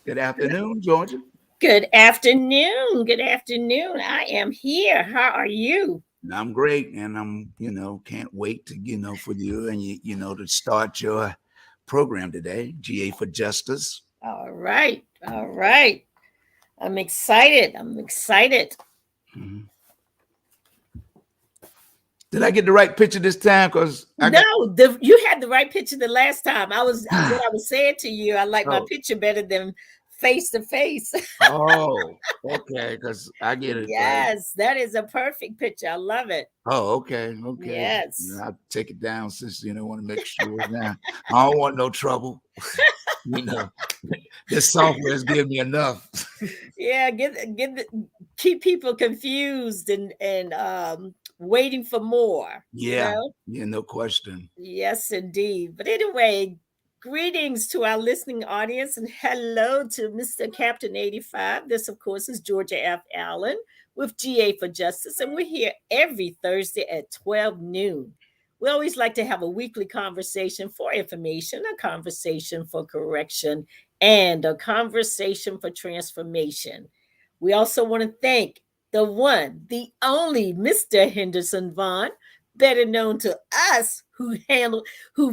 Good afternoon, Georgia. Good afternoon. Good afternoon. I am here. How are you? I'm great, and can't wait to, for you and to start your program today, GA for Justice. All right. All right. I'm excited. I'm excited. Mhm. Did I get the right picture this time? Cause I No, got. you had the right picture the last time. What I was saying to you. I like my Oh, picture better than face to face. oh, okay. Cause I get it right. Yes, that is a perfect picture. I love it. Oh, okay, okay. Yes. I'll take it down since want to make sure now. I don't want no trouble. you know, this software is giving me enough. Yeah, keep people confused and waiting for more, you Yeah, know? yeah, no question. Yes, indeed. But anyway, greetings to our listening audience and hello to Mr. Captain 85. This, of course, is Georgia F. Allen with GA for Justice, and we're here every Thursday at 12 noon. We always like to have a weekly conversation for information, a conversation for correction, and a conversation for transformation. We also want to thank the one, the only Mr. Henderson Vaughn, better known to us who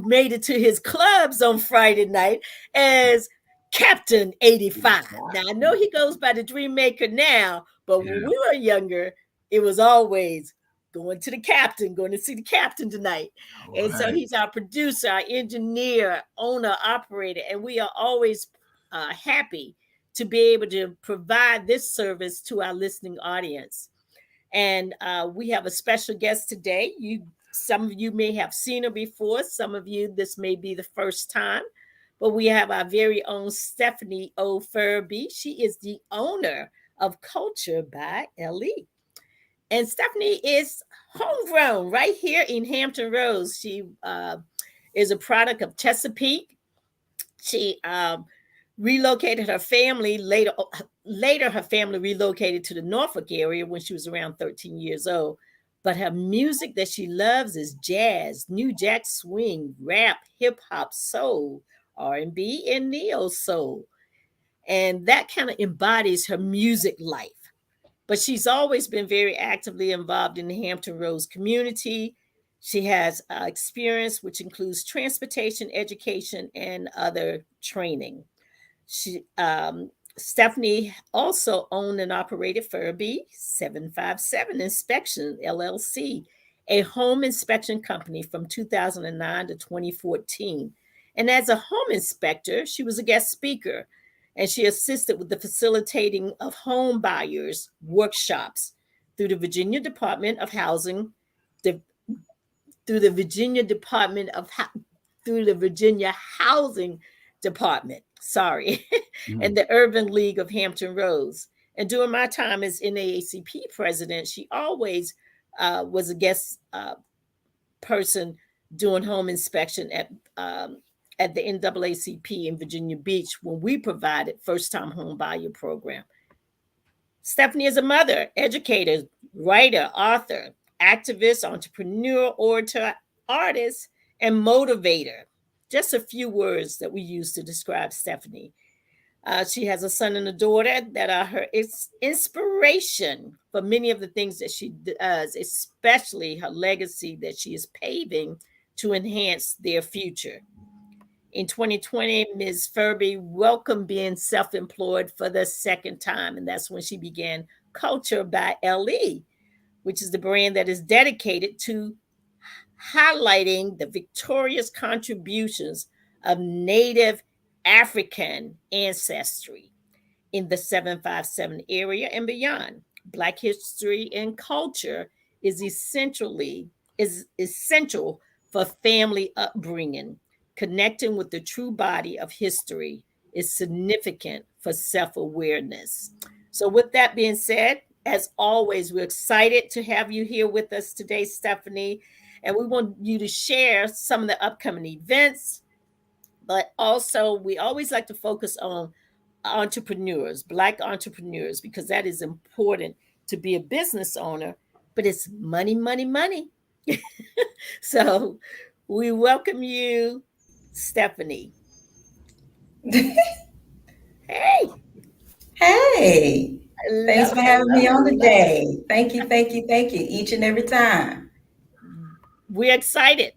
made it to his clubs on Friday night as Captain 85. Now I know he goes by the Dream Maker now, but when Yeah. we were younger, it was always going to see the captain tonight. All And so right. he's our producer, our engineer, owner, operator, and we are always happy to be able to provide this service to our listening audience. And we have a special guest today. Some of you may have seen her before. Some of you, this may be the first time. But we have our very own Stephanie O. Ferebee. She is the owner of Culture by LE. And Stephanie is homegrown right here in Hampton Roads. She is a product of Chesapeake. She relocated her family later. Later, her family relocated to the Norfolk area when she was around 13 years old. But her music that she loves is jazz, new jack swing, rap, hip hop, soul, R&B, and neo soul, and that kind of embodies her music life. But she's always been very actively involved in the Hampton Roads community. She has experience, which includes transportation, education, and other training. Stephanie also owned and operated Ferebee 757 Inspection LLC, a home inspection company from 2009 to 2014. And as a home inspector, she was a guest speaker and she assisted with the facilitating of home buyers workshops through the Virginia Department of Housing, the, through the Virginia Department of through the Virginia Housing Department, sorry, and Mhm. the Urban League of Hampton Roads. And during my time as NAACP president, she always was a guest person doing home inspection at the NAACP in Virginia Beach when we provided first time home buyer program. Stephanie is a mother, educator, writer, author, activist, entrepreneur, orator, artist, and motivator. Just a few words that we use to describe Stephanie. She has a son and a daughter that are her inspiration for many of the things that she does, especially her legacy that she is paving to enhance their future. In 2020, Ms. Ferebee welcomed being self employed for the second time, and that's when she began Culture by LE, which is the brand that is dedicated to highlighting the victorious contributions of Native African ancestry in the 757 area and beyond. Black history and culture is essential for family upbringing. Connecting with the true body of history is significant for self-awareness. So with that being said, as always, we're excited to have you here with us today, Stephanie, and we want you to share some of the upcoming events, but also we always like to focus on entrepreneurs, Black entrepreneurs, because that is important to be a business owner, but it's money, money, money. So we welcome you, Stephanie. Hey, Hey, thanks hello, for having hello, me on hello. today. Thank you, each and every time. We're excited.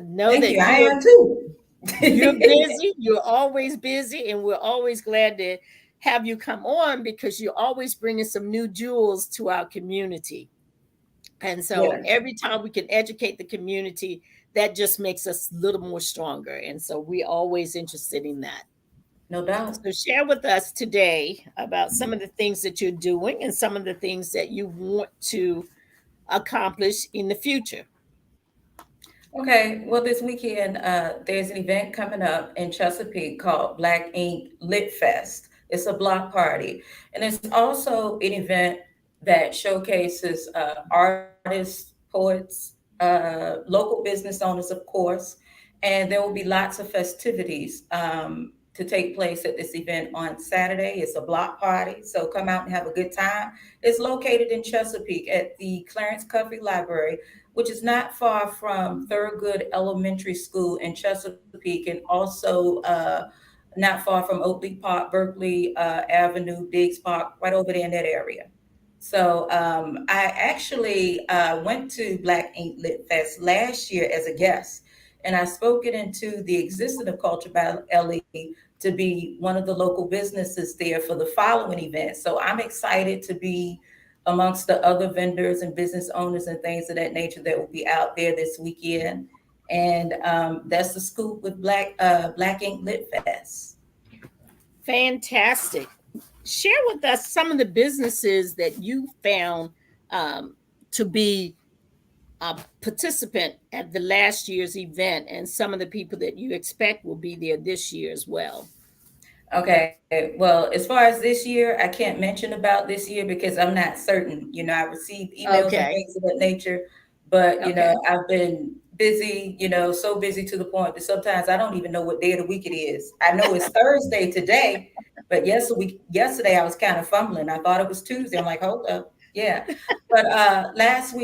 Know Thank that you. I am too. you're busy. You're always busy, and we're always glad to have you come on because you're always bringing some new jewels to our community. And so Yes, every time we can educate the community, that just makes us a little more stronger. And so we're always interested in that. no doubt. So share with us today about some of the things that you're doing and some of the things that you want to accomplish in the future. Okay, well, this weekend there's an event coming up in Chesapeake called Black Ink Lit Fest. It's a block party, and it's also an event that showcases artists, poets, local business owners, of course, and there will be lots of festivities to take place at this event on Saturday. It's a block party, so come out and have a good time. It's located in Chesapeake at the Clarence Coffey Library, which is not far from Thurgood Elementary School in Chesapeake, and also not far from Oakley Park, Berkeley Avenue, Diggs Park, right over there in that area. So I actually went to Black Ink Lit Fest last year as a guest, and I spoke it into the existence of Culture by LE to be one of the local businesses there for the following event. So I'm excited to be amongst the other vendors and business owners and things of that nature that will be out there this weekend. And that's the scoop with Black Ink Lit Fest. Fantastic. Share with us some of the businesses that you found um, to be a participant at the last year's event and some of the people that you expect will be there this year as well. Okay, well, as far as this year, I can't mention about this year because I'm not certain. I received emails and Okay. things of that nature, but Okay. I've been busy, so busy to the point that sometimes I don't even know what day of the week it is. I know it's Thursday today, but yesterday I was kind of fumbling. I thought it was Tuesday. I'm like, hold up. Yeah. But last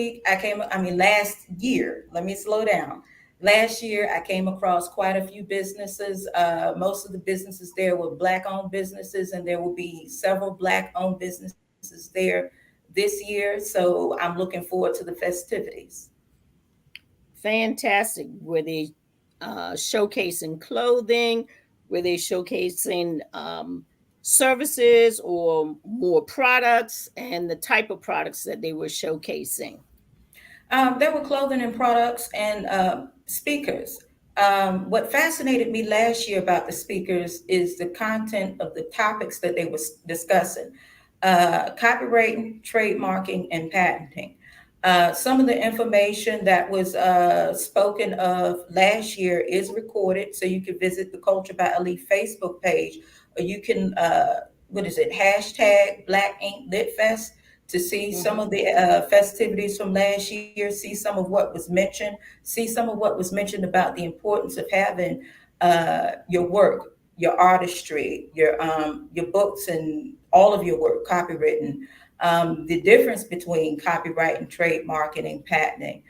year, let me slow down. Last year, I came across quite a few businesses. Most of the businesses there were Black owned businesses, and there will be several Black owned businesses there this year. So I'm looking forward to the festivities. Fantastic. Were they showcasing clothing? Were they showcasing services or more products and the type of products that they were showcasing? There were clothing and products and speakers. What fascinated me last year about the speakers is the content of the topics that they were discussing: copywriting, trademarking, and patenting. Some of the information that was spoken of last year is recorded, so you can visit the Culture by Elite Facebook page, or you can, what is it, hashtag Black Ink Lit Fest to see some Mhm. of the festivities from last year, see some of what was mentioned, see some of what was mentioned about the importance of having your work, your artistry, your books, and all of your work copywritten. The difference between copyright and trademarking and patenting.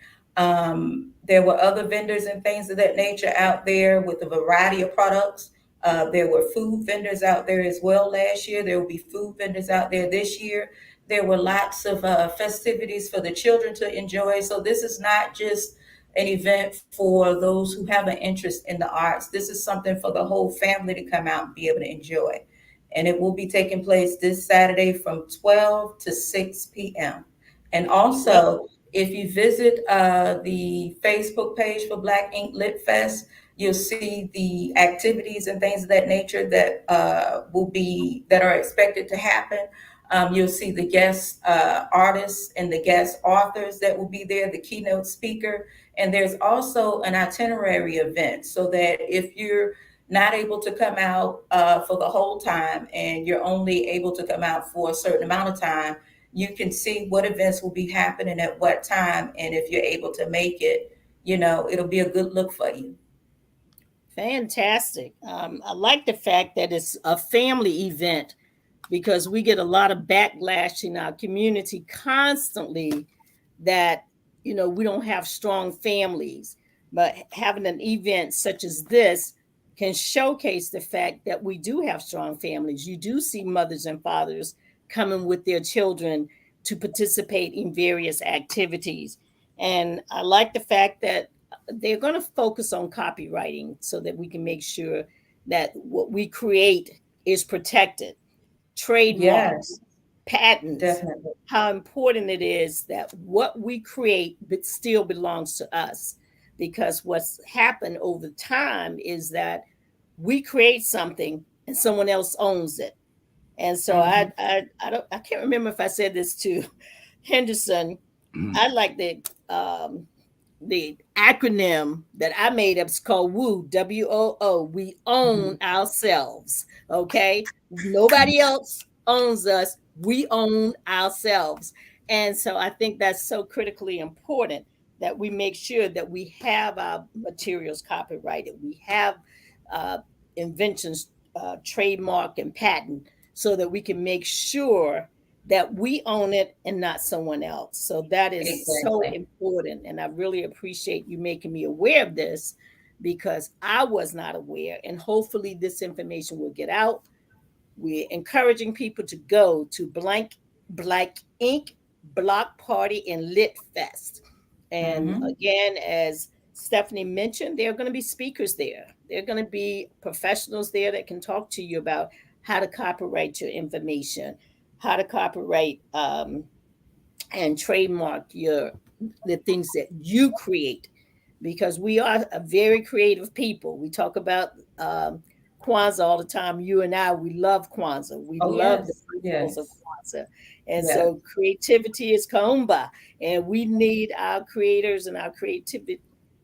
There were other vendors and things of that nature out there with a variety of products. There were food vendors out there as well last year. There will be food vendors out there this year. There were lots of festivities for the children to enjoy. So this is not just an event for those who have an interest in the arts. This is something for the whole family to come out and be able to enjoy. And it will be taking place this Saturday from 12 to 6 p.m. And Well, also, if you visit the Facebook page for Black Ink Lit Fest, you'll see the activities and things of that nature that that are expected to happen. You'll see the guest artists and the guest authors that will be there, the keynote speaker. And there's also an itinerary event so that if you're not able to come out for the whole time and you're only able to come out for a certain amount of time, you can see what events will be happening at what time. And if you're able to make it, it'll be a good look for you. fantastic. I like the fact that it's a family event because we get a lot of backlash in our community constantly that we don't have strong families, but having an event such as this can showcase the fact that we do have strong families. You do see mothers and fathers coming with their children to participate in various activities. And I like the fact that they're going to focus on copywriting so that we can make sure that what we create is protected. Yes, Trademarks, patents, definitely. how important it is that what we create but still belongs to us. Because what's happened over time is that we create something and someone else owns it. And so Hmm. I can't remember if I said this to Henderson. I like the acronym that I made up is called WOO, WOO. We Hmm. own ourselves. Okay. Nobody else owns us. We own ourselves. And so I think that's so critically important that we make sure that we have our materials copyrighted. We have uh, inventions, trademark, and patent so that we can make sure that we own it and not someone else. So that is so Exactly. important. And I really appreciate you making me aware of this because I was not aware. And hopefully, this information will get out. We're encouraging people to go to Black Ink Block Party and Lit Fest. And Hmm. again, as Stephanie mentioned, there are going to be speakers there. There are going to be professionals there that can talk to you about how to copyright your information, how to copyright and trademark your the things that you create because we are a very creative people. We talk about Kwanzaa all the time. You and I, we love Kwanzaa. We Oh, love the yes, principles of yes, Kwanzaa. And yes. so creativity is kaumba. And we need our creators and our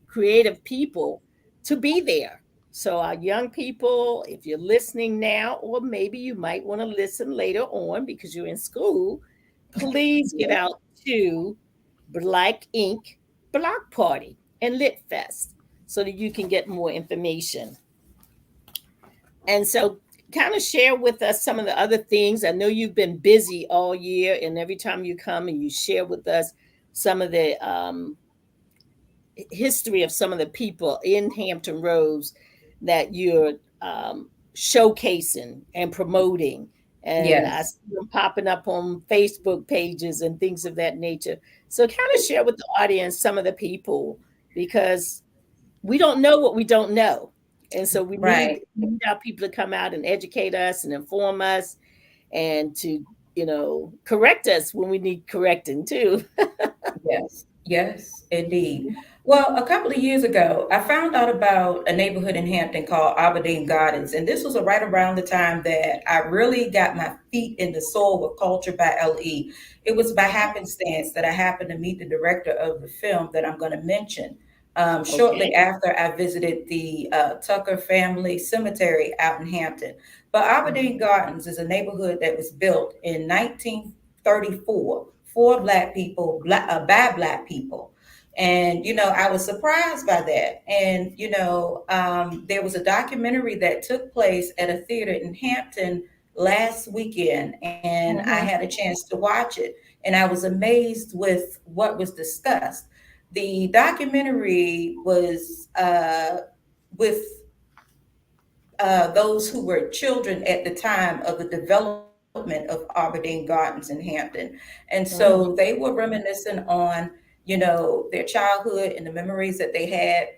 creative people to be there. So our young people, if you're listening now, or maybe you might want to listen later on because you're in school, please get Yeah. out to Black Ink Block Party and Lit Fest so that you can get more information. And so, kind of share with us some of the other things. I know you've been busy all year, and every time you come and you share with us some of the history of some of the people in Hampton Roads that you're showcasing and promoting. And I Yes. see them popping up on Facebook pages and things of that nature. So, kind of share with the audience some of the people because we don't know what we don't know. And so Right. we need our people to come out and educate us and inform us and to, correct us when we need correcting too. Yes, yes, indeed. Well, a couple of years ago, I found out about a neighborhood in Hampton called Aberdeen Gardens, and this was right around the time that I really got my feet in the soil with Culture by LE. It was by happenstance that I happened to meet the director of the film that I'm going to mention. Shortly Okay. after I visited the Tucker Family Cemetery out in Hampton. But Aberdeen Gardens is a neighborhood that was built in 1934 for Black people, by Black people. And, I was surprised by that. And, there was a documentary that took place at a theater in Hampton last weekend, and I had a Mhm. chance to watch it. And I was amazed with what was discussed. The documentary was with those who were children at the time of the development of Aberdeen Gardens in Hampton. And so they Mhm. were reminiscing on, their childhood and the memories that they had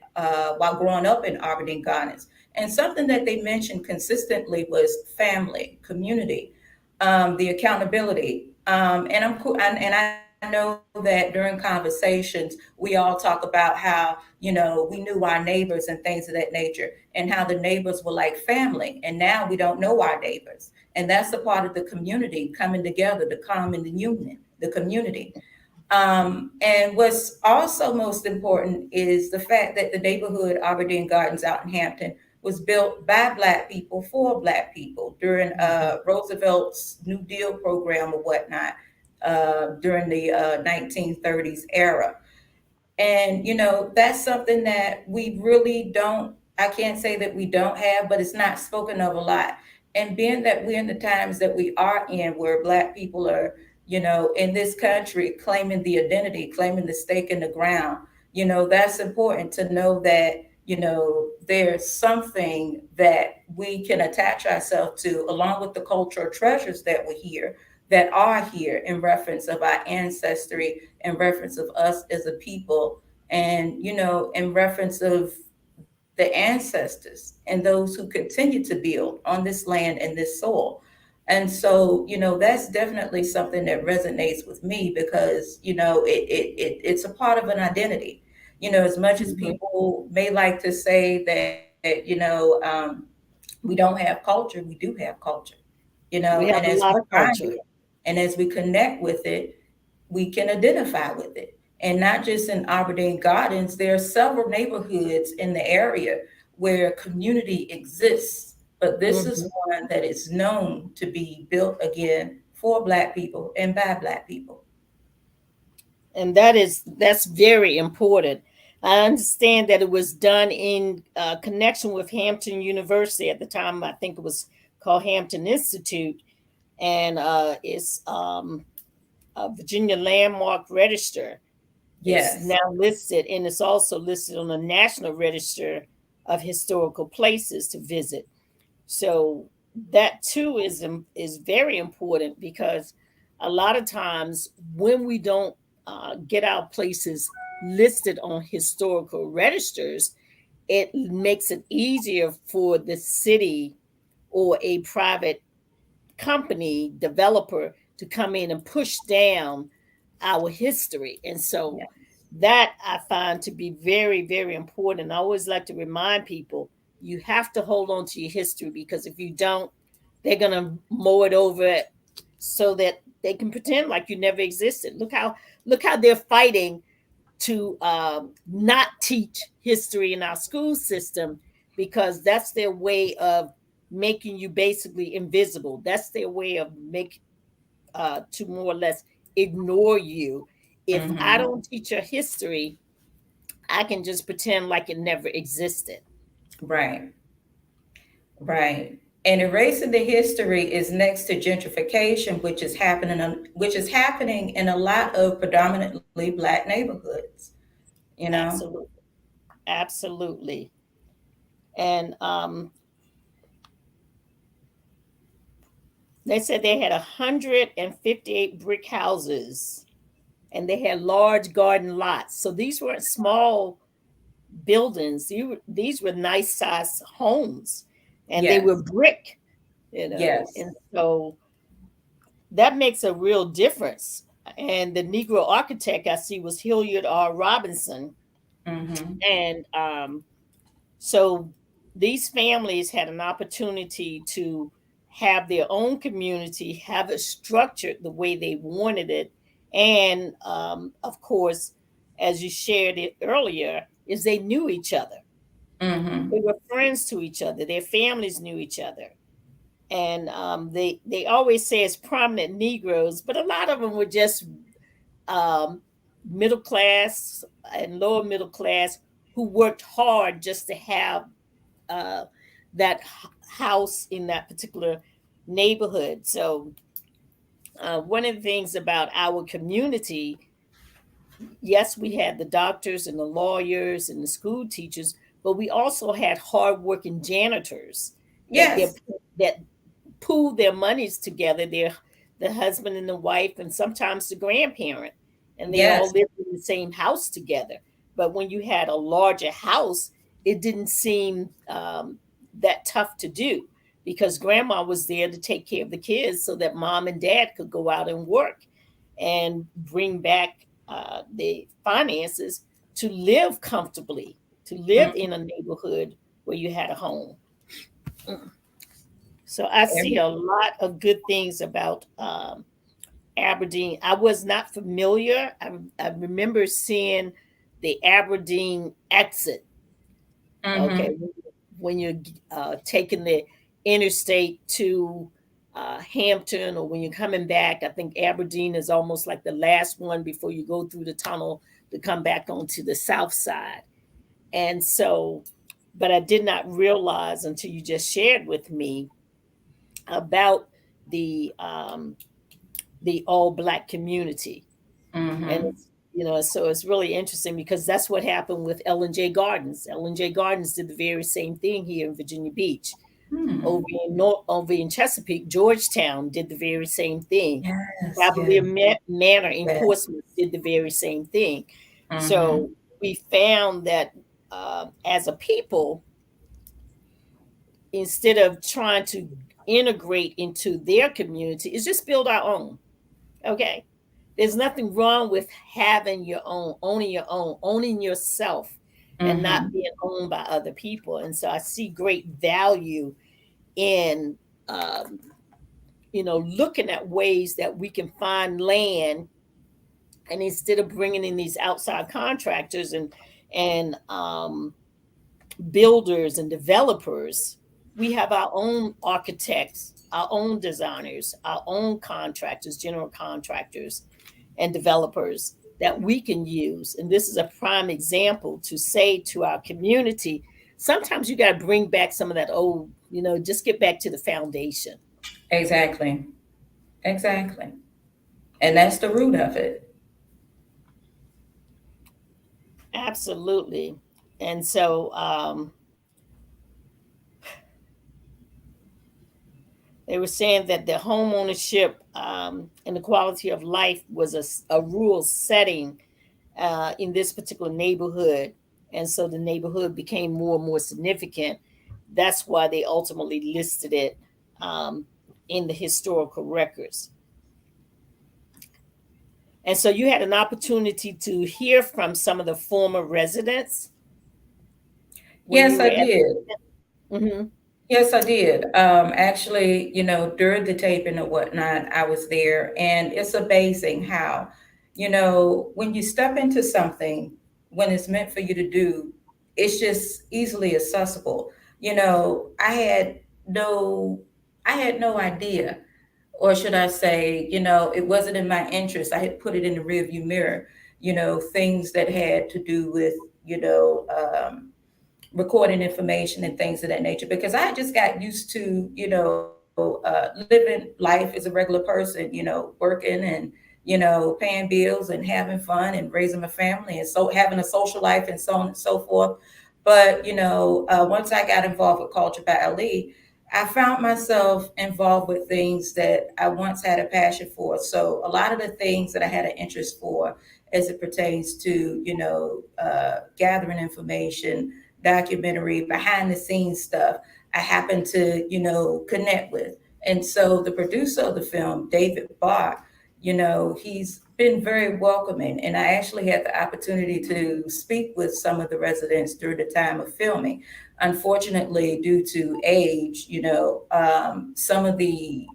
while growing up in Aberdeen Gardens. And something that they mentioned consistently was family, community, the accountability. And I'm cool, and I know that during conversations we all talk about how we knew our neighbors and things of that nature, and how the neighbors were like family, and now we don't know our neighbors, and that's a part of the community coming together, the common, the union, the community. And what's also most important is the fact that the neighborhood Aberdeen Gardens out in Hampton was built by Black people for Black people during Roosevelt's New Deal program or whatnot, during the 1930s era. And, that's something that we really don't, I can't say that we don't have, but it's not spoken of a lot. And being that we're in the times that we are in, where Black people are, in this country claiming the identity, claiming the stake in the ground, that's important to know that, there's something that we can attach ourselves to, along with the cultural treasures that were here, that are here in reference of our ancestry, in reference of us as a people, and, in reference of the ancestors and those who continue to build on this land and this soil. And so, that's definitely something that resonates with me because, it's a part of an identity. As much as Mhm. people may like to say that, we don't have culture, we do have culture, We and have as a we lot of find culture. it and as we connect with it, we can identify with it. And not just in Aberdeen Gardens, there are several neighborhoods in the area where community exists. But this is Mhm. one that is known to be built again for Black people and by Black people. And that's very important. I understand that it was done in connection with Hampton University at the time. I think it was called Hampton Institute, and it's a Virginia Landmark Register. It's Yes. now listed, and it's also listed on the National Register of Historical Places to visit. So that too is very important because a lot of times when we don't get our places listed on historical registers, it makes it easier for the city or a private company developer to come in and push down our history. And so Yeah. that I find to be very, very important. I always like to remind people you have to hold on to your history because if you don't, they're gonna mow it over so that they can pretend like you never existed. Look how they're fighting to not teach history in our school system because that's their way of making you basically invisible. That's their way of make to more or less ignore you. If I Hmm. don't teach your history, I can just pretend like it never existed. Right. Right. And erasing the history is next to gentrification, which is happening in a lot of predominantly Black neighborhoods. You know. Absolutely, absolutely. And they said they had 158 brick houses, and they had large garden lots. So these weren't small buildings. These were nice sized homes, and they were Yes. brick. Yes. And so that makes a real difference. And the Negro architect I see was Hilliard R. Robinson. Mm-hmm. And so these families had an opportunity to have their own community, have it structured the way they wanted it. And of course, as you shared it earlier, is they knew each other. Mm-hmm. They were friends to each other. Their families knew each other. And they always say it's prominent Negroes, but a lot of them were just um, middle class and lower middle class who worked hard just to have uh, that house in that particular neighborhood. So one of the things about our community, yes, we had the doctors and the lawyers and the school teachers, but we also had hardworking janitors that they Yes. that pool their monies together. They're the husband and the wife, and sometimes the grandparent, and they all Yes. lived in the same house together. But when you had a larger house, it didn't seem that tough to do because grandma was there to take care of the kids so that mom and dad could go out and work and bring back the finances to live comfortably, to live Mm-hmm. in a neighborhood where you had a home. So I see Every, a lot of good things about Aberdeen. I was not familiar. I remember seeing the Aberdeen exit. Okay, mm-hmm. when you're taking the interstate to Hampton, or when you're coming back, I think Aberdeen is almost like the last one before you go through the tunnel to come back onto the south side. And so, but I did not realize until you just shared with me about the um, the all black community, and Mm-hmm. So it's really interesting because that's what happened with Ellen J. Gardens. Ellen J. Gardens did the very same thing here in Virginia Beach. Hmm. Over in Chesapeake, Georgetown did the very same thing. Yes, Cavalier yes, Manor in yes. Portsmouth did the very same thing. Mm-hmm. So we found that as a people, instead of trying to integrate into their community, is just build our own. Okay. There's nothing wrong with having your own, owning yourself, and not Mm-hmm. being owned by other people. And so I see great value in, um, looking at ways that we can find land, and instead of bringing in these outside contractors and builders and developers, we have our own architects, our own designers, our own contractors, general contractors, and developers that we can use. And this is a prime example to say to our community, sometimes you got to bring back some of that old, just get back to the foundation. Exactly. Exactly. And that's the root of it. Absolutely. And so they were saying that the home ownership and the quality of life was a rural setting in this particular neighborhood. And so the neighborhood became more and more significant. That's why they ultimately listed it um, in the historical records. And so you had an opportunity to hear from some of the former residents when Yes, you were I at. did. Hmm. Yes, I did. Actually, during the taping and whatnot, I was there, and it's amazing how, when you step into something, when it's meant for you to do, it's just easily accessible. I had no, I had no idea, or should I say, it wasn't in my interest. I had put it in the rearview mirror. Things that had to do with, recording information and things of that nature because I just got used to, living life as a regular person, working and, paying bills and having fun and raising my family and so having a social life and so on and so forth. But, once I got involved with Culture by Ali, I found myself involved with things that I once had a passion for. So a lot of the things that I had an interest for as it pertains to, gathering information, documentary, behind the scenes stuff, I happen to, connect with. And so the producer of the film, David Barr, he's been very welcoming. And I actually had the opportunity to speak with some of the residents during the time of filming. Unfortunately, due to age, some of the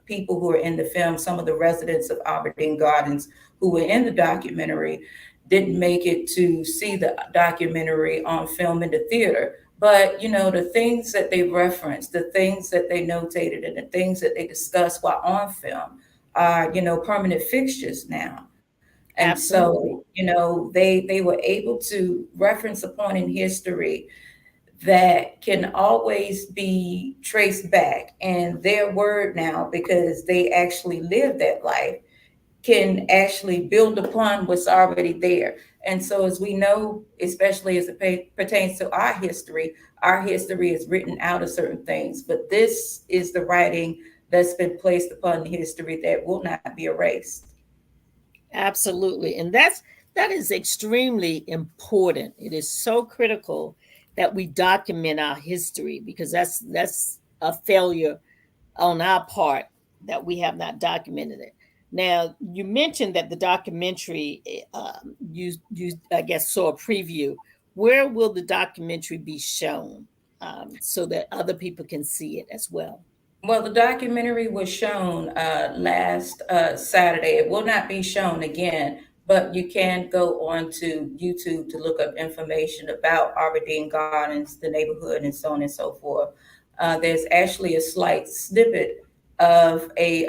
people who are in the film, some of the residents of Aberdeen Gardens who were in the documentary, didn't make it to see the documentary on film in the theater. But the things that they referenced, the things that they notated, and the things that they discussed while on film are permanent fixtures now. And so Absolutely. they were able to reference a point in history that can always be traced back, and their word now, because they actually lived that life, can actually build upon what's already there. And so, as we know, especially as it pertains to our history is written out of certain things, but this is the writing that's been placed upon the history that will not be erased. Absolutely. And that is extremely important. It is so critical that we document our history because that's a failure on our part that we have not documented it. Now, you mentioned that the documentary, you I guess saw a preview. Where will the documentary be shown so that other people can see it as well? Well, the documentary was shown last Saturday. It will not be shown again, but you can go on to YouTube to look up information about Aberdeen Gardens, the neighborhood, and so on and so forth. There's actually a slight snippet of a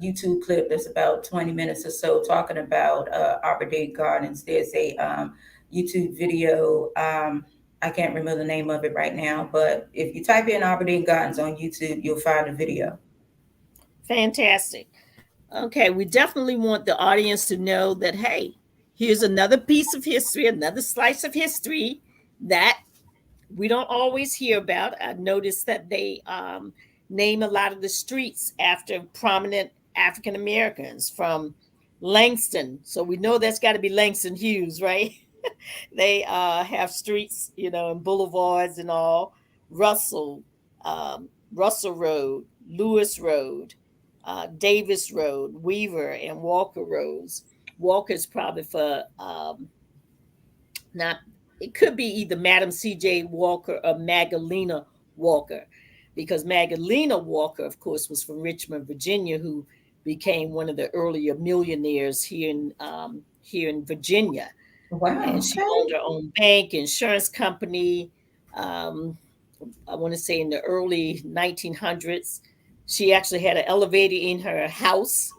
YouTube clip that's about 20 minutes or so talking about Aberdeen Gardens. There's a YouTube video. I can't remember the name of it right now, but if you type in Aberdeen Gardens on YouTube, you'll find a video. Fantastic. Okay, we definitely want the audience to know that, hey, Here's another piece of history, another slice of history that we don't always hear about. I noticed that they name a lot of the streets after prominent African Americans from Langston. So we know that's got to be Langston Hughes, right? They have streets, and boulevards and all. Russell, Russell Road, Lewis Road, Davis Road, Weaver, and Walker Roads. Walker's probably for not. It could be either Madam C.J. Walker or Magdalena Walker, because Magdalena Walker, of course, was from Richmond, Virginia, who became one of the earlier millionaires here in Virginia, and Wow. she Okay. owned her own bank, insurance company. Um, I want to say in the early 1900s, she actually had an elevator in her house,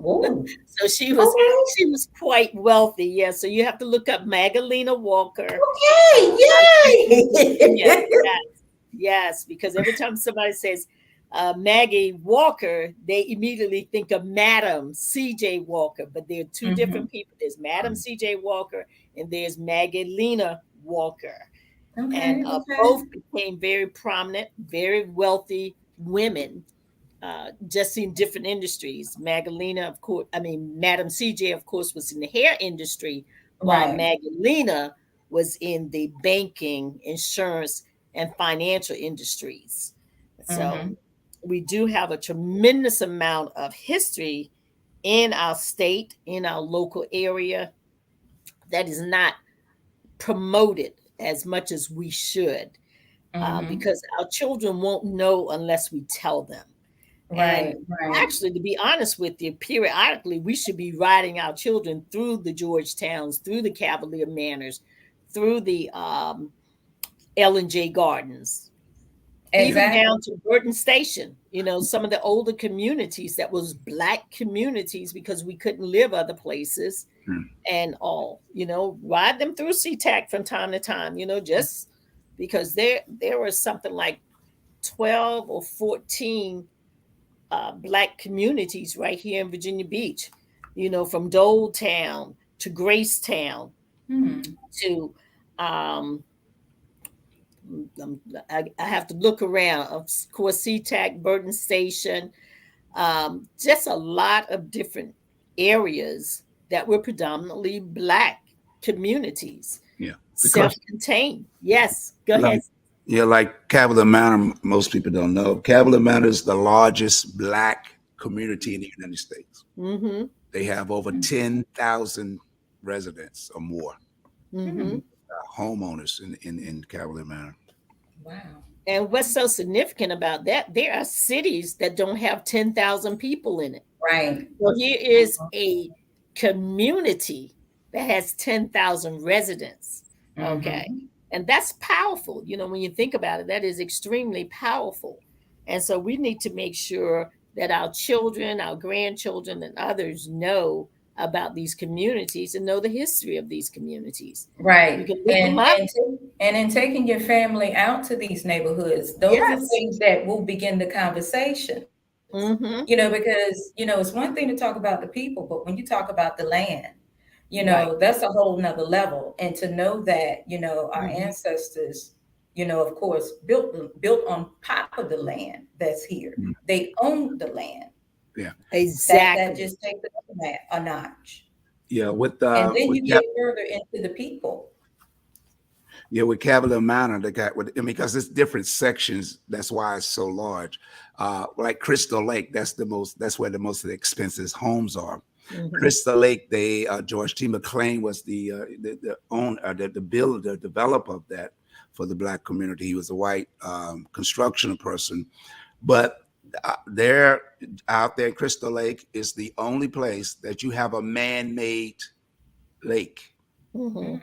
Oh. so she was Okay. she was quite wealthy. Yeah, so you have to look up Magdalena Walker, Okay. in Virginia. Yay. Yes, yes, because every time somebody says Maggie Walker, they immediately think of Madam C.J. Walker, but they're two Hmm. different people. There's Madam C.J. Walker and there's Magdalena Walker, and Okay. both Okay. became very prominent, very wealthy women, just in different industries. Magdalena, of course, I mean, Madam CJ, of course, was in the hair industry, while Right. Magdalena was in the banking, insurance, and financial industries. So Hmm. we do have a tremendous amount of history in our state, in our local area, that is not promoted as much as we should, Hmm. because our children won't know unless we tell them. And Right. Right. actually, to be honest with you, periodically we should be riding our children through the Georgetowns, through the Cavalier Manors, through the Ellen J. Gardens, even Exactly. down to Burton Station. Some of the older communities that was black communities because we couldn't live other places Hmm. and all. Ride them through SeaTac from time to time. Just because there was something like 12 or 14 black communities right here in Virginia Beach, from Doletown to Gracetown Hmm. to, um, I have to look around. Of course, SeaTac, Burton Station, just a lot of different areas that were predominantly black communities, Yeah, self because contained. Yes, go ahead. like yeah, like Cavalier Manor, most people don't know. Cavalier Manor is the largest black community in the United States. Mm They have over 10,000 residents or more, hmm. Mm hmm. Hmm. homeowners in Cavalier Manor. Wow. And what's so significant about that, there are cities that don't have 10,000 people in it. Right. Well, here is a community that has 10,000 residents. Okay. Hmm. And that's powerful. When you think about it, that is extremely powerful. And so we need to make sure that our children, our grandchildren, and others know about these communities and know the history of these communities. You Right. can look them up. And in taking your family out to these neighborhoods, those are Yes. things that will begin the conversations. Mm-hmm. Because it's one thing to talk about the people, but when you talk about the land, Right. that's a whole nother level. And to know that, our Mm-hmm. ancestors, of course, built on top of the land that's here. Mm. They owned the land. Yeah, That Exactly. just takes it up a notch. yeah. And then you get further into the people. Yeah, with Cavalier Manor, they got with, I mean, because it's different sections. That's why it's so large. Like Crystal Lake, that's where the most of the expensive homes are. Mm-hmm. Crystal Lake, they George T. McLean was the owner, the builder, the developer of that for the black community. He was a white construction person, but there out there, Crystal Lake is the only place that you have a man-made lake. Mm-hmm.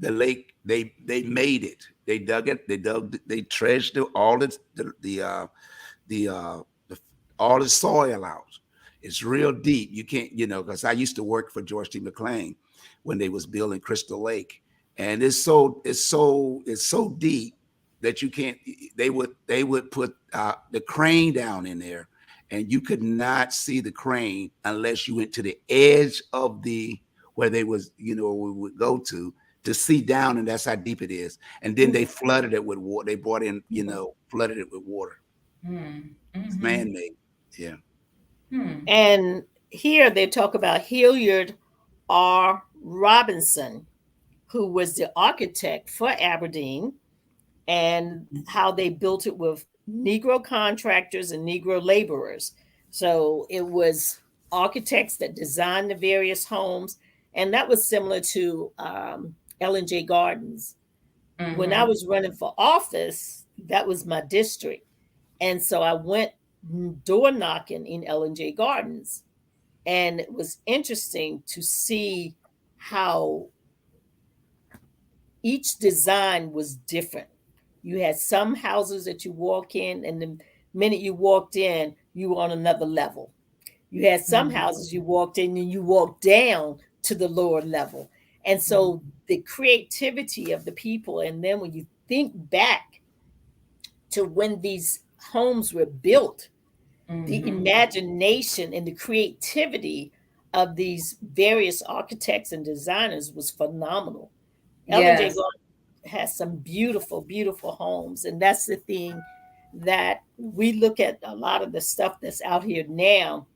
The lake, they made it. They dug it. They treasured all the the all the soil out. It's real deep. You can't, because I used to work for George T. McLean when they was building Crystal Lake, and it's so deep that you can't. They would put the crane down in there, and you could not see the crane unless you went to the edge of the where they was, we would go to see down, and that's how deep it is. And then they flooded it with water. They brought in, flooded it with water. Mm, It's mm-hmm. man-made. Yeah. Hmm. And here they talk about Hilliard R. Robinson, who was the architect for Aberdeen, and how they built it with Negro contractors and Negro laborers. So it was architects that designed the various homes, and that was similar to Ellen J. Gardens. When I Mm-hmm. was running for office, that was my district, and so I went door knocking in Ellen J. Gardens, and it was interesting to see how each design was different. You had some houses that you walk in, and the minute you walked in, you were on another level. You had some Mm-hmm. houses you walked in and you walked down to the lower level. And so the creativity of the people, and then when you think back to when these homes were built, the Mm-hmm. imagination and the creativity of these various architects and designers was phenomenal. Ellen J. Yes. Garden has some beautiful, beautiful homes. And that's the thing that we look at a lot of the stuff that's out here now,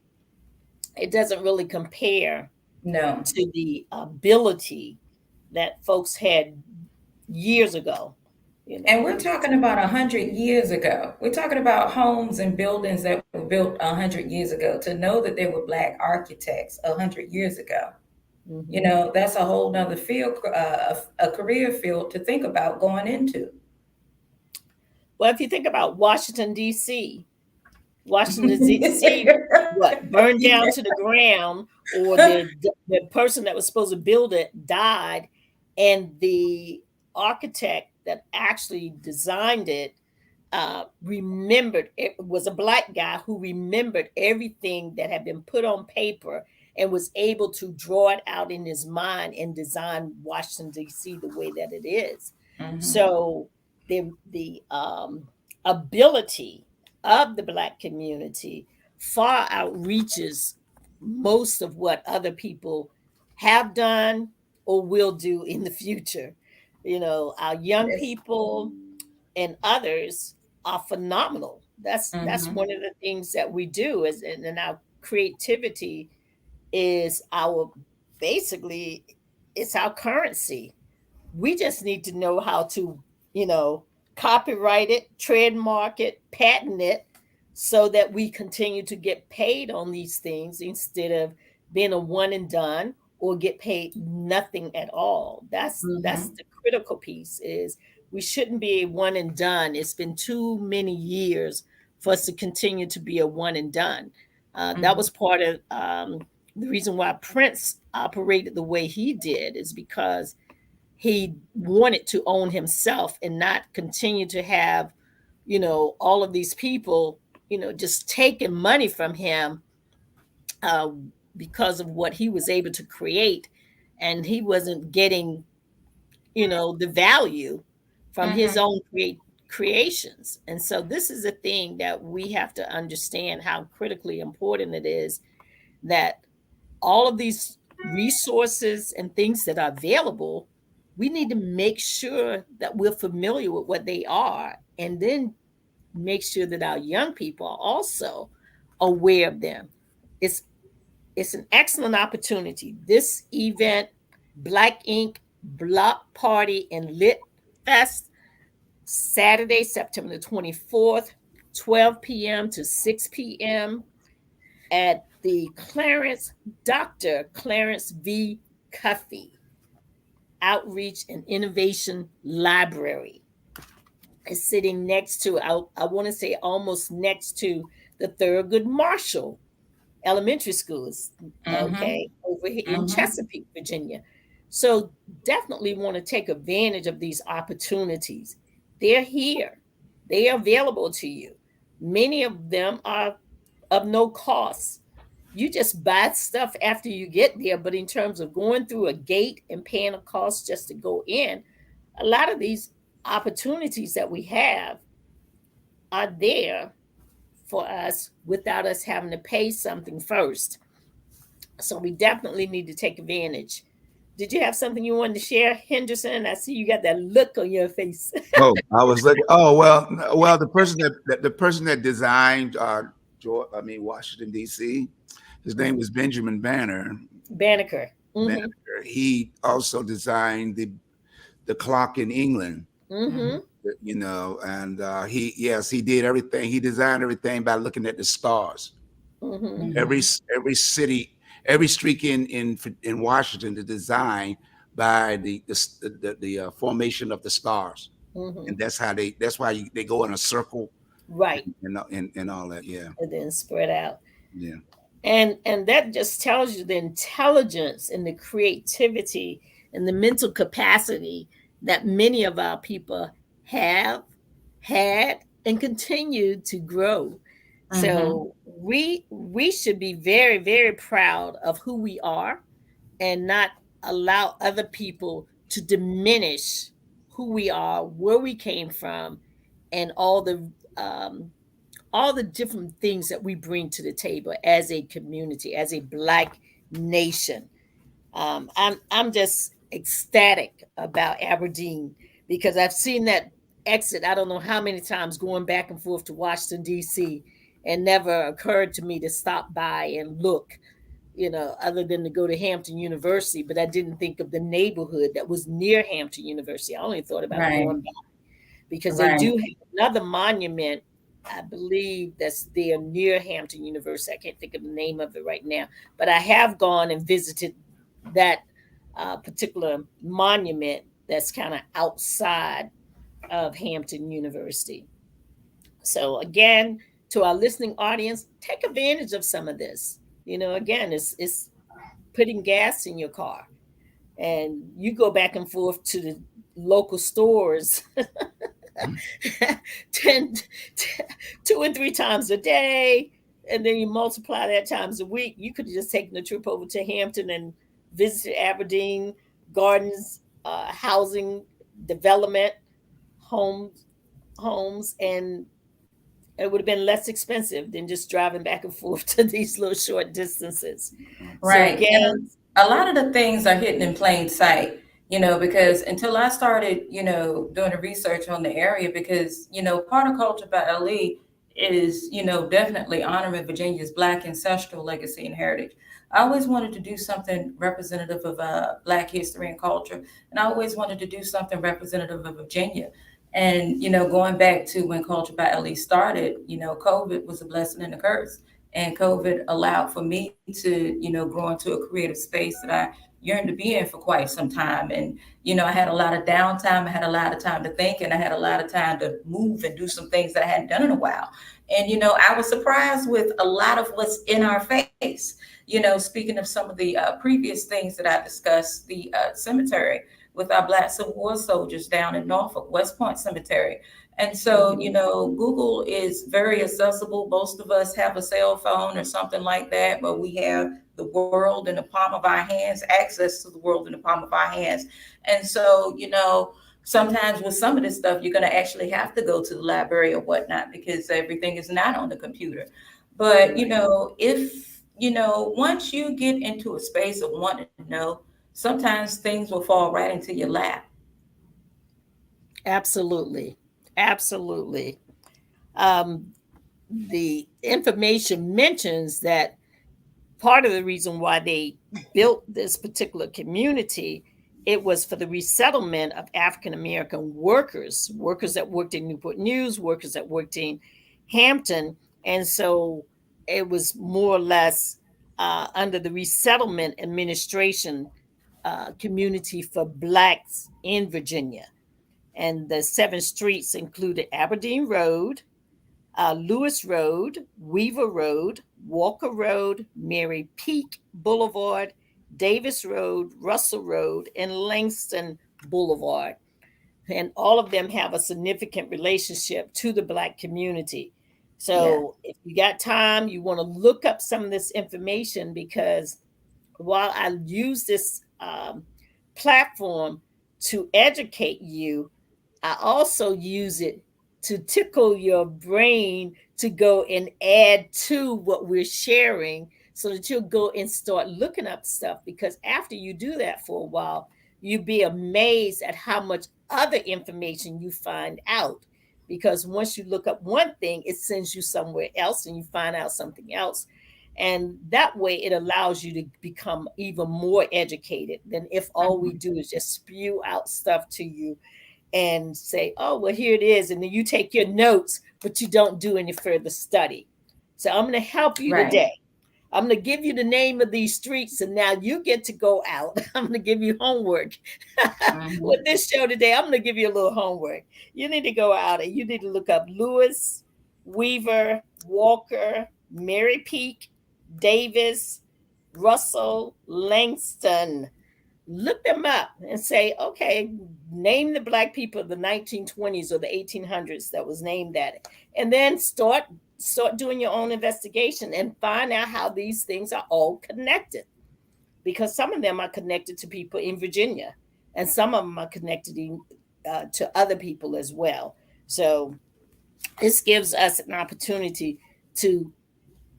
it doesn't really compare No. to the ability that folks had years ago. And we're It was, talking about 100 years ago. We're talking about homes and buildings that were built 100 years ago. To know that there were Black architects 100 years ago, mhm. that's a whole nother field, a career field to think about going into. Well, if you think about Washington, D.C., Washington, D.C., what, burned down to the ground, or the person that was supposed to build it died, and the architect that actually designed it remembered, it was a Black guy who remembered everything that had been put on paper and was able to draw it out in his mind and design Washington D.C. the way that it is. Hmm. So the ability of the Black community far outreaches most of what other people have done or will do in the future. Our young Yes. people and others are phenomenal. That's Hmm. one of the things that we do is, and our creativity is our, basically, it's our currency. We just need to know how to, you know, copyright it, trademark it, patent it, so that we continue to get paid on these things instead of being a one and done or get paid nothing at all. That's Hmm. the critical piece is we shouldn't be a one and done. It's been too many years for us to continue to be a one and done. That Hmm. was part of the reason why Prince operated the way he did is because he wanted to own himself and not continue to have, all of these people, just taking money from him uh, because of what he was able to create. And he wasn't getting, the value from his Hmm. own creations. And so this is a thing that we have to understand how critically important it is that all of these resources and things that are available, we need to make sure that we're familiar with what they are, and then make sure that our young people are also aware of them. It's it's an excellent opportunity. This event, Black Ink Block Party and Lit Fest, Saturday, September the 24th, 12 p.m. to 6 p.m. at the Dr. Clarence V. Cuffey Outreach and Innovation Library. Is sitting next to, I want to say almost next to the Thurgood Marshall Elementary Schools, Hmm. okay, over here in Hmm. Chesapeake, Virginia. So definitely want to take advantage of these opportunities. They're here, they are available to you. Many of them are of no cost. You just buy stuff after you get there, but in terms of going through a gate and paying a cost just to go in, a lot of these opportunities that we have are there for us without us having to pay something first. So we definitely need to take advantage Did you have something you wanted to share, Henderson? I see you got that look on your face. Oh, I was looking. Oh well, well, the person that designed I mean Washington D.C. His name was Benjamin Banneker. Mm-hmm. Banneker. He also designed the clock in England. Mm-hmm. Mm-hmm. You know, and he did everything. He designed everything by looking at the stars. Mm-hmm. Every Mm-hmm. every city, every street in Washington is designed by the formation of the stars, Mm-hmm. and that's why they go in a circle Right. and all that. Yeah, And then spread out. yeah. And that just tells you the intelligence and the creativity and the mental capacity that many of our people have had and continue to grow. Mm-hmm. So we should be very, very proud of who we are and not allow other people to diminish who we are, where we came from, and um, all the different things that we bring to the table as a community, as a Black nation. I'm just ecstatic about Aberdeen because I've seen that exit. I don't know how many times going back and forth to Washington D.C. and never occurred to me to stop by and look. Other than to go to Hampton University, but I didn't think of the neighborhood that was near Hampton University. I only thought about Right. going back because they Right. do have another monument, I believe, that's there near Hampton University. I can't think of the name of it right now, but I have gone and visited that particular monument that's kind of outside of Hampton University. So, again, to our listening audience, take advantage of some of this. Again, it's putting gas in your car and you go back and forth to the local stores 10, 2 and 3 times a day, and then you multiply that times a week. You could have just taken a trip over to Hampton and visited Aberdeen Gardens, housing development, homes, and it would have been less expensive than just driving back and forth to these little short distances. So Right. And again, a lot of the things are hidden in plain sight, because until I started, doing the research on the area, because, part of Culture by LE is, definitely honoring Virginia's Black ancestral legacy and heritage. I always wanted to do something representative of Black history and culture. And I always wanted to do something representative of Virginia. And, going back to when Culture by LE started, COVID was a blessing and a curse, and COVID allowed for me to, grow into a creative space that I yearned to be in for quite some time. And, I had a lot of downtime. I had a lot of time to think, and I had a lot of time to move and do some things that I hadn't done in a while. And, I was surprised with a lot of what's in our face. Speaking of some of the previous things that I discussed, the cemetery with our Black Civil War soldiers down in Norfolk, West Point Cemetery. And so, mhm, Google is very accessible. Most of us have a cell phone or something like that, but we have the world in the palm of our hands, access to the world in the palm of our hands. And so, sometimes with some of this stuff, you're going to actually have to go to the library or whatnot because everything is not on the computer. But, right. if, once you get into a space of wanting to know, sometimes things will fall right into your lap. Absolutely. Absolutely. Um, the information mentions that part of the reason why they built this particular community, it was for the resettlement of African American workers that worked in Newport News, workers that worked in Hampton. And so it was more or less under the resettlement administration community for blacks in Virginia. And the 7 streets included Aberdeen Road, Lewis Road, Weaver Road, Walker Road, Mary Peak Boulevard, Davis Road, Russell Road, and Langston Boulevard. And all of them have a significant relationship to the Black community. Yes. So if you got time, you want to look up some of this information because while I use this platform to educate you, I also use it to tickle your brain to go and add to what we're sharing so that you'll go and start looking up stuff. Because after you do that for a while, you'll be amazed at how much other information you find out. Because once you look up one thing, it sends you somewhere else and you find out something else. And that way it allows you to become even more educated than if all we Mhm. do is just spew out stuff to you and say, oh, well, here it is. And then you take your notes, but you don't do any further study. So I'm going to help you Right. today. I'm going to give you the name of these streets, and now you get to go out. I'm going to give you homework. With Mhm. this show today, I'm going to give you a little homework. You need to go out and you need to look up Lewis, Weaver, Walker, Mary Peak, Davis, Russell, Langston. Look them up and say, okay, name the black people of the 1920s or the 1800s that was named that, and then start doing your own investigation and find out how these things are all connected, because some of them are connected to people in Virginia and some of them are connected to other people as well. So this gives us an opportunity to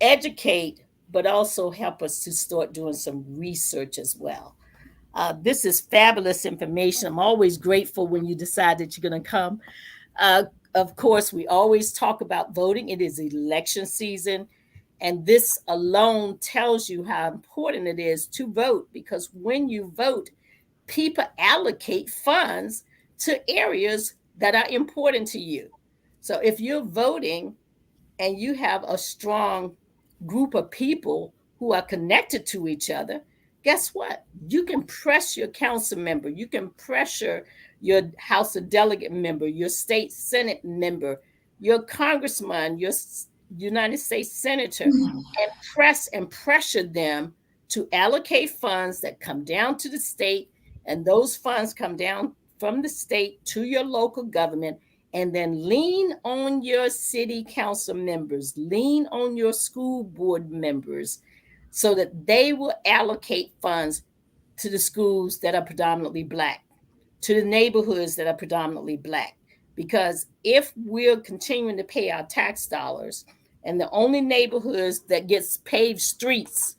educate, but also help us to start doing some research as well. This is fabulous information. I'm always grateful when you decide that you're going to come. Uh, of course, we always talk about voting. It is election season. And this alone tells you how important it is to vote, because when you vote, people allocate funds to areas that are important to you. So if you're voting and you have a strong group of people who are connected to each other, guess what? You can press your council member, you can pressure your House of Delegate member, your state Senate member, your congressman, your United States senator, and press and pressure them to allocate funds that come down to the state, and those funds come down from the state to your local government, and then lean on your city council members, lean on your school board members, so that they will allocate funds to the schools that are predominantly black, to the neighborhoods that are predominantly black. Because if we're continuing to pay our tax dollars and the only neighborhoods that gets paved streets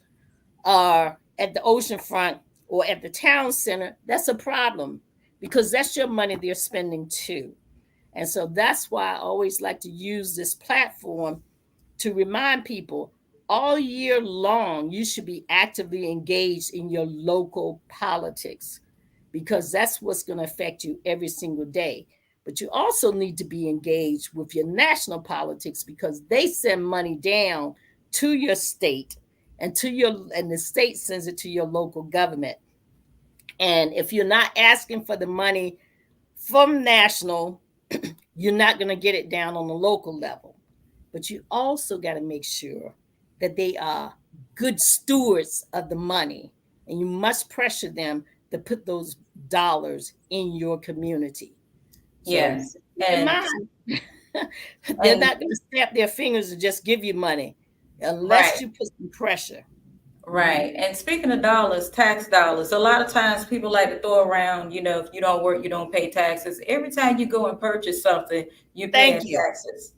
are at the oceanfront or at the town center, that's a problem, because that's your money they're spending too. And so that's why I always like to use this platform to remind people all year long, you should be actively engaged in your local politics, because that's what's going to affect you every single day. But you also need to be engaged with your national politics, because they send money down to your state and the state sends it to your local government. And if you're not asking for the money from national, you're not going to get it down on the local level. But you also got to make sure that they are good stewards of the money, and you must pressure them to put those dollars in your community. So Yes. keep in mind, they're And not going to snap their fingers and just give you money unless right. you put some pressure. Right. And speaking of dollars, tax dollars, a lot of times people like to throw around, if you don't work, you don't pay taxes. Every time you go and purchase something, you're paying Thank you. taxes.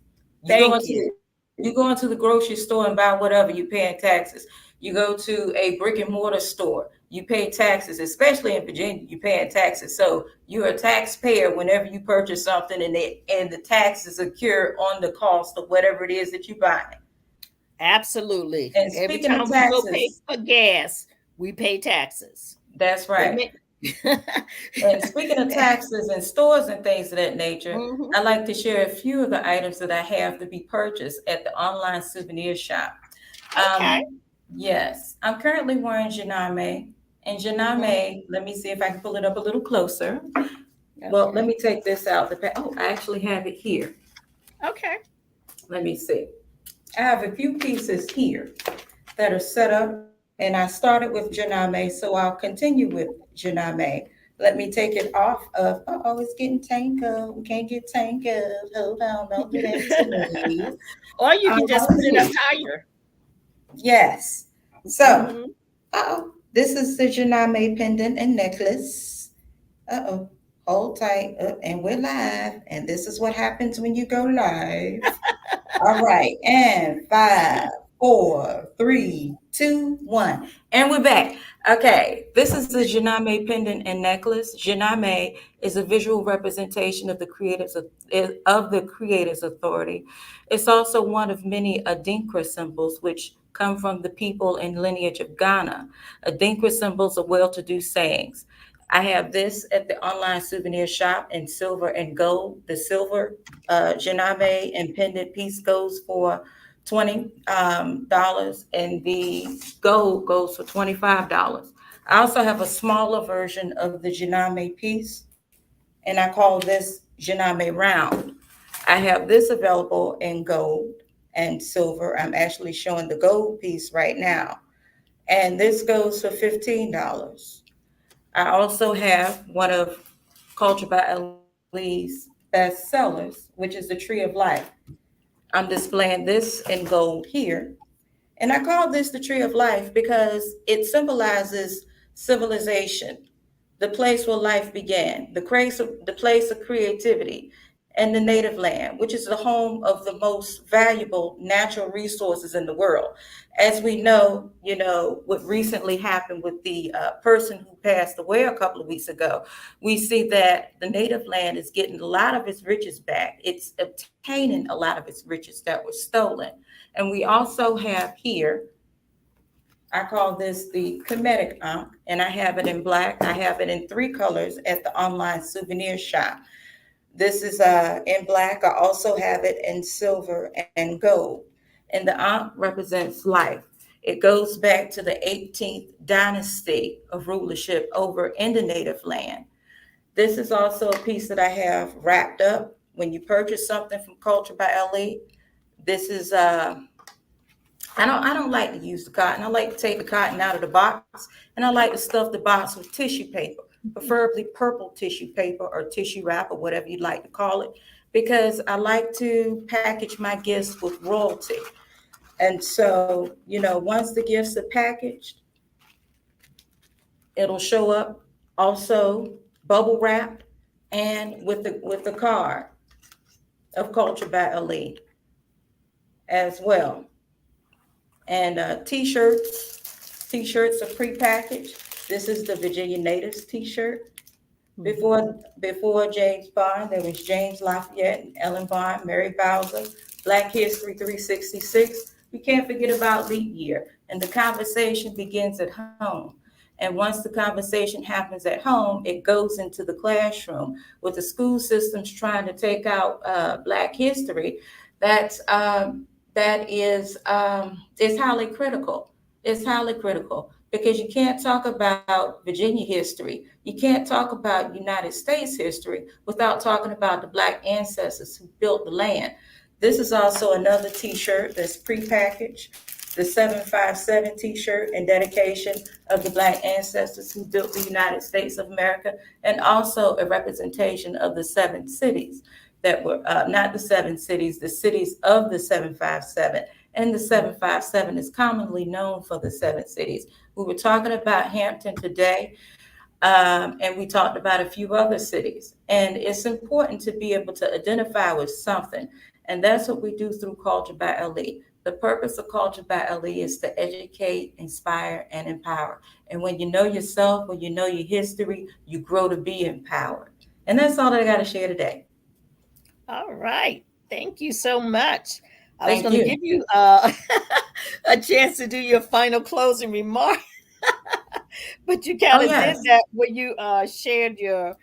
Thank you. You go into the grocery store and buy whatever, you're paying taxes. You go to a brick and mortar store, you pay taxes, especially in Virginia, you're paying taxes. So you're a taxpayer whenever you purchase something, and the taxes occur on the cost of whatever it is that you buy. Absolutely. And Every speaking of time we go pay taxes, for gas, we pay taxes. that's They right. make And speaking of taxes and stores and things of that nature, Mhm. I like to share a few of the items that I have to be purchased at the online souvenir shop. Okay. Yes, I'm currently wearing Janame. And Mhm. Janame, let me see if I can pull it up a little closer. Well, let Okay. me take this out. Oh, I actually have it here. Okay. Let me see. I have a few pieces here that are set up, and I started with Janame, so I'll continue with Janame. Let me take it off of, oh, it's getting tangled. We can't get tangled. Hold on, don't do that to me. Or you can just put it up Alrighty. higher. Yes. So, Mhm. this is the Janame pendant and necklace. Uh-oh. Hold tight. And we're live. And this is what happens when you go live. All right. And 5, 4, 3, two, one. And we're back. Okay, this is the Janame pendant and necklace. Janame is a visual representation of the Creator's authority. It's also one of many Adinkra symbols, which come from the people and lineage of Ghana. Adinkra symbols are well-to-do sayings. I have this at the online souvenir shop in silver and gold. The silver Janame and pendant piece goes for $20, and the gold goes for $25. I also have a smaller version of the Janame piece, and I call this Janame round. I have this available in gold and silver. I'm actually showing the gold piece right now, and this goes for $15. I also have one of Culture by Ali's best sellers, which is the Tree of Life. I'm displaying this in gold here. And I call this the Tree of Life because it symbolizes civilization, the place where life began, the place of creativity, and the native land, which is the home of the most valuable natural resources in the world. As we know, what recently happened with the person who passed away a couple of weeks ago, we see that the native land is getting a lot of its riches back. It's obtaining a lot of its riches that were stolen. And we also have here, I call this the Comedic Ankh, and I have it in black. I have it in three colors at the online souvenir shop. This is in black. I also have it in silver and gold. And the Ankh represents life. It goes back to the 18th dynasty of rulership over in the native land. This is also a piece that I have wrapped up. When you purchase something from Culture by LE, this is I don't like to use the cotton. I like to take the cotton out of the box, and I like to stuff the box with tissue paper, preferably purple tissue paper or tissue wrap or whatever you'd like to call it, because I like to package my gifts with royalty. And so, once the gifts are packaged, it'll show up also bubble wrapped and with the card of Culture by Elite as well. And t-shirts are prepackaged. This is the Virginia Natives t-shirt. Before James Bond, there was James Lafayette and Ellen Bond, Mary Bowser, Black History 366. We can't forget about leap year. And the conversation begins at home. And once the conversation happens at home, it goes into the classroom. With the school systems trying to take out Black history, that's is highly critical. It's highly critical because you can't talk about Virginia history. You can't talk about United States history without talking about the Black ancestors who built the land. This is also another T-shirt that's prepackaged, the 757 T-shirt in dedication of the Black ancestors who built the United States of America, and also a representation of the seven cities that were not the seven cities, the cities of the 757. And the 757 is commonly known for the seven cities. We were talking about Hampton today, and we talked about a few other cities. And it's important to be able to identify with something. And that's what we do through Culture by LE. The purpose of Culture by LE is to educate, inspire, and empower. And when you know yourself, when you know your history, you grow to be empowered. And that's all that I got to share today. All right. Thank you so much. I was Thank going to you. give you a chance to do your final closing remark, but you Oh, kind of did yes. that when you shared your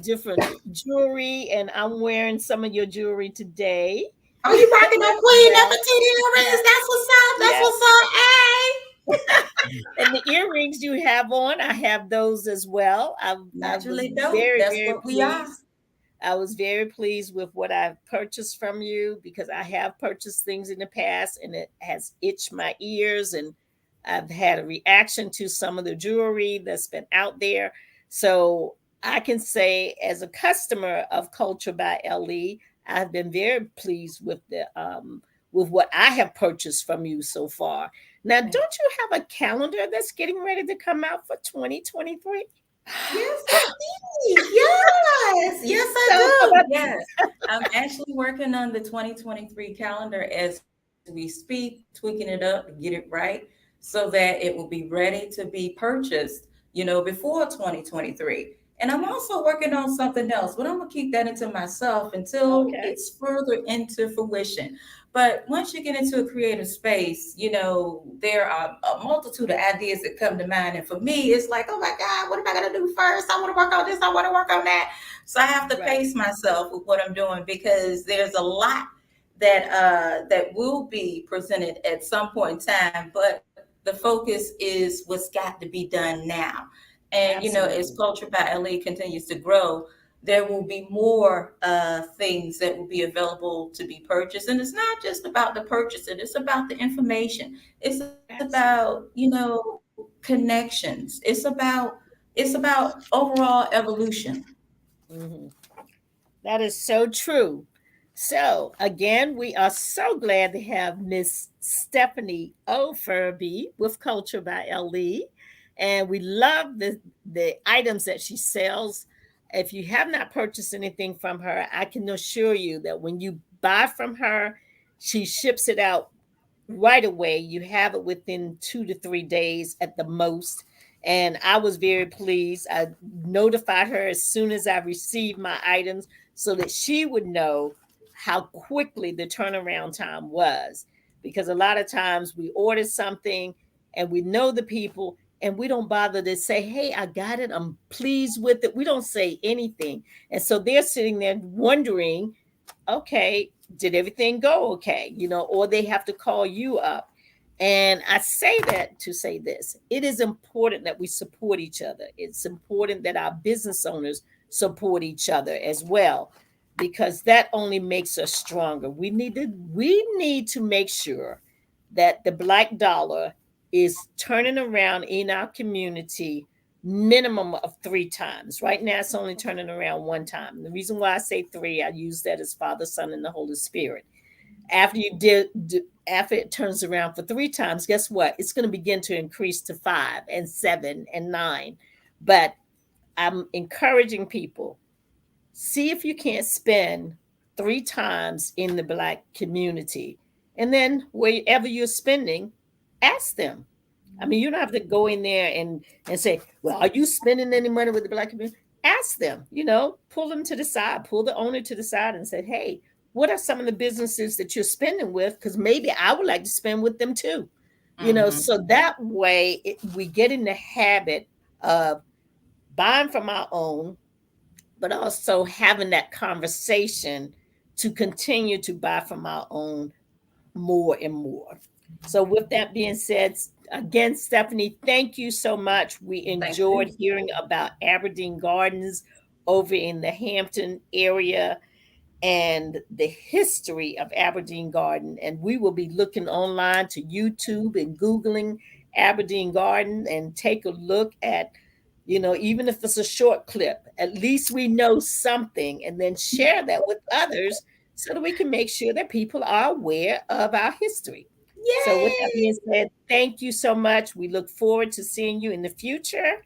different jewelry, and I'm wearing some of your jewelry today Oh, you rocking them as Queen well. Nefertiti earrings? That's what's up. That's Yes. what's up. Hey. And the earrings you have on, I have those as well. I was Naturally dope. very, That's very what we are. pleased. I was very pleased with what I've purchased from you because I have purchased things in the past and it has itched my ears, and I've had a reaction to some of the jewelry that's been out there. So I can say, as a customer of Culture by LE, I've been very pleased with what I have purchased from you so far. Now, don't you have a calendar that's getting ready to come out for 2023? Yes, indeed. Yes. Yes, Tell us I about. do. Yes. I'm actually working on the 2023 calendar as we speak, tweaking it up to get it right. so that it will be ready to be purchased, before 2023. And I'm also working on something else, but I'm gonna keep that into myself until Okay. it's further into fruition. But once you get into a creative space, there are a multitude of ideas that come to mind. And for me, it's like, oh my God, what am I gonna do first? I want to work on this, I want to work on that. So I have to Right. pace myself with what I'm doing because there's a lot that will be presented at some point in time, but the focus is what's got to be done now. And as Absolutely. Culture by LE continues to grow, there will be more things that will be available to be purchased. And it's not just about the purchasing; it's about the information. It's about Absolutely. connections. It's about overall evolution. Mhm. That is so true. So, again, we are so glad to have Miss Stephanie O. Ferebee with Culture by LE. And we love the items that she sells. If you have not purchased anything from her, I can assure you that when you buy from her, she ships it out right away. You have it within 2 to 3 days at the most. And I was very pleased. I notified her as soon as I received my items so that she would know how quickly the turnaround time was. Because a lot of times we order something and we know the people and we don't bother to say, hey, I got it. I'm pleased with it. We don't say anything. And so they're sitting there wondering, okay, did everything go okay? Or they have to call you up. And I say that to say this: it is important that we support each other. It's important that our business owners support each other as well, because that only makes us stronger. We need to make sure that the black dollar is turning around in our community minimum of 3 times. Right now, it's only turning around 1 time. The reason why I say three, I use that as Father, Son, and the Holy Spirit. After it turns around for 3 times, guess what? It's going to begin to increase to 5 and 7 and 9. But I'm encouraging people, see if you can't spend 3 times in the black community. And then wherever you're spending, ask them. I mean, you don't have to go in there and say, well, are you spending any money with the black community? Ask them, pull them to the side, pull the owner to the side and say, hey, what are some of the businesses that you're spending with? Because maybe I would like to spend with them too. Hmm. So that way we get in the habit of buying from our own, but also having that conversation to continue to buy from our own more and more. So, with that being said, again, Stephanie, thank you so much. We Thank you. enjoyed hearing about Aberdeen Gardens over in the Hampton area and the history of Aberdeen Garden. And we will be looking online to YouTube and Googling Aberdeen Garden and take a look at, even if it's a short clip, at least we know something, and then share that with others so that we can make sure that people are aware of our history. So, with that Yay! being said, thank you so much. We look forward to seeing you in the future,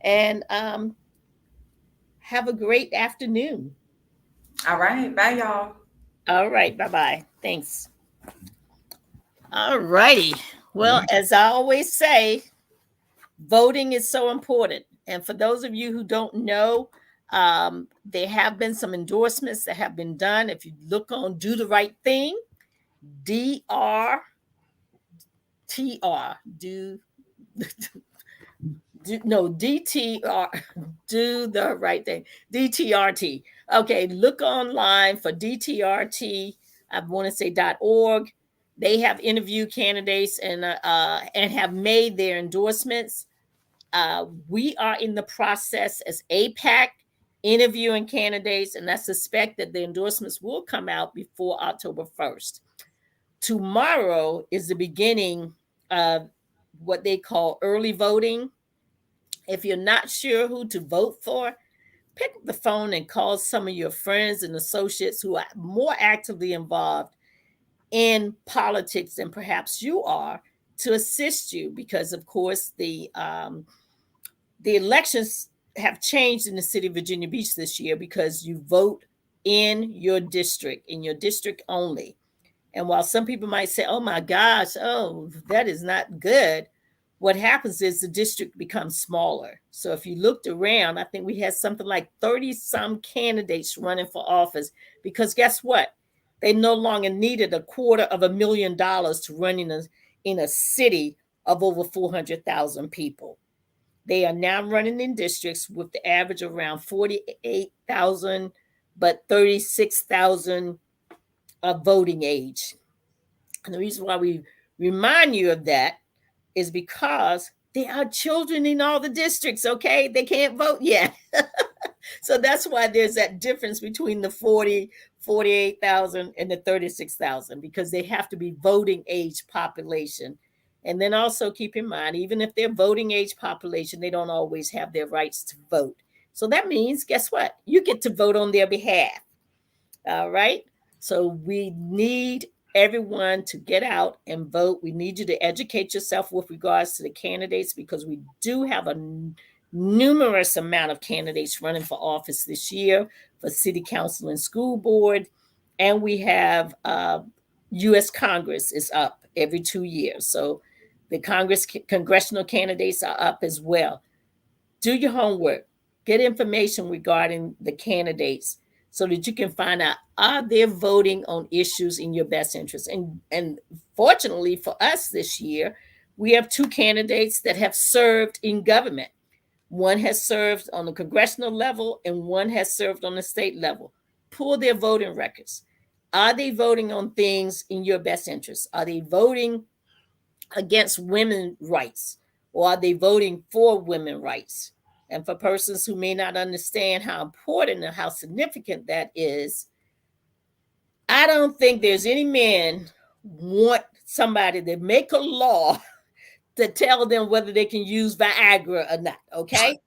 and have a great afternoon. All right. Bye, y'all. All right. Bye bye. Thanks. All righty. Well, Yeah. as I always say, voting is so important. And for those of you who don't know, there have been some endorsements that have been done. If you look on Do the Right Thing, DRTR, no, DTR, Do the Right Thing, DTRT. Okay, look online for DTRT. I want to say .org. They have interviewed candidates and have made their endorsements. We are in the process as APAC interviewing candidates, and I suspect that the endorsements will come out before October 1st. Tomorrow is the beginning of what they call early voting. If you're not sure who to vote for, pick up the phone and call some of your friends and associates who are more actively involved in politics than perhaps you are, to assist you, because of course the elections have changed in the city of Virginia Beach this year, because you vote in your district only. And while some people might say, oh my gosh, oh, that is not good, what happens is the district becomes smaller. So if you looked around, I think we had something like 30 some candidates running for office because guess what? They no longer needed $250,000 to run in a city of over 400,000 people. They are now running in districts with the average around 48,000, but 36,000 of voting age. And the reason why we remind you of that is because there are children in all the districts, okay? They can't vote yet. So that's why there's that difference between the 48,000 and the 36,000 because they have to be voting age population. And then also keep in mind, even if they're voting age population, they don't always have their rights to vote. So that means, guess what? You get to vote on their behalf. All right. So we need everyone to get out and vote. We need you to educate yourself with regards to the candidates because we do have a numerous amount of candidates running for office this year for city council and school board. And we have U.S. Congress is up every 2 years. So the congressional candidates are up as well. Do your homework. Get information regarding the candidates so that you can find out are they voting on issues in your best interest. And fortunately for us this year, we have two candidates that have served in government. One has served on the congressional level and one has served on the state level. Pull their voting records. Are they voting on things in your best interest? Are they voting against women's rights or are they voting for women's rights? And for persons who may not understand how important and how significant that is, I don't think there's any man want somebody to make a law to tell them whether they can use Viagra or not, okay?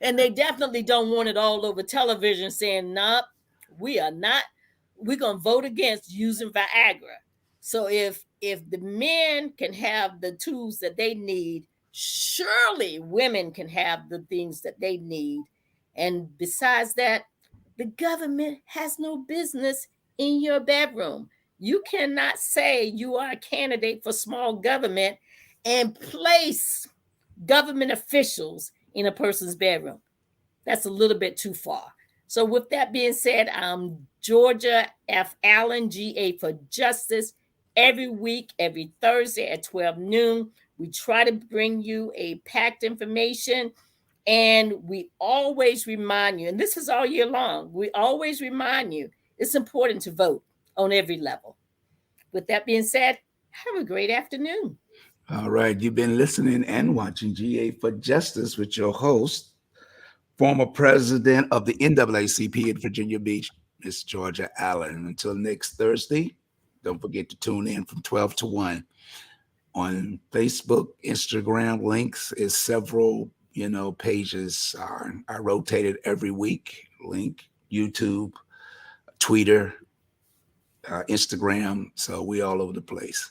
And they definitely don't want it all over television saying, nope, we are not, we're going to vote against using Viagra. So if the men can have the tools that they need, surely women can have the things that they need. And besides that, the government has no business in your bedroom. You cannot say you are a candidate for small government and place government officials in a person's bedroom. That's a little bit too far. So with that being said, I'm Georgia F. Allen, GA for Justice. Every week, every Thursday at 12 noon, we try to bring you a packed information. And we always remind you, and this is all year long, we always remind you it's important to vote on every level. With that being said, have a great afternoon. All right. You've been listening and watching GA for Justice with your host, former president of the NAACP in Virginia Beach, Miss Georgia Allen. Until next Thursday, don't forget to tune in from 12 to 1 on Facebook, Instagram. Links is several, pages are rotated every week. Link, YouTube, Twitter, Instagram. So we all over the place.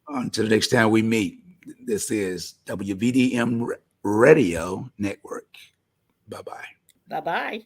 Until the next time we meet, this is WVDM Radio Network. Bye-bye. Bye-bye.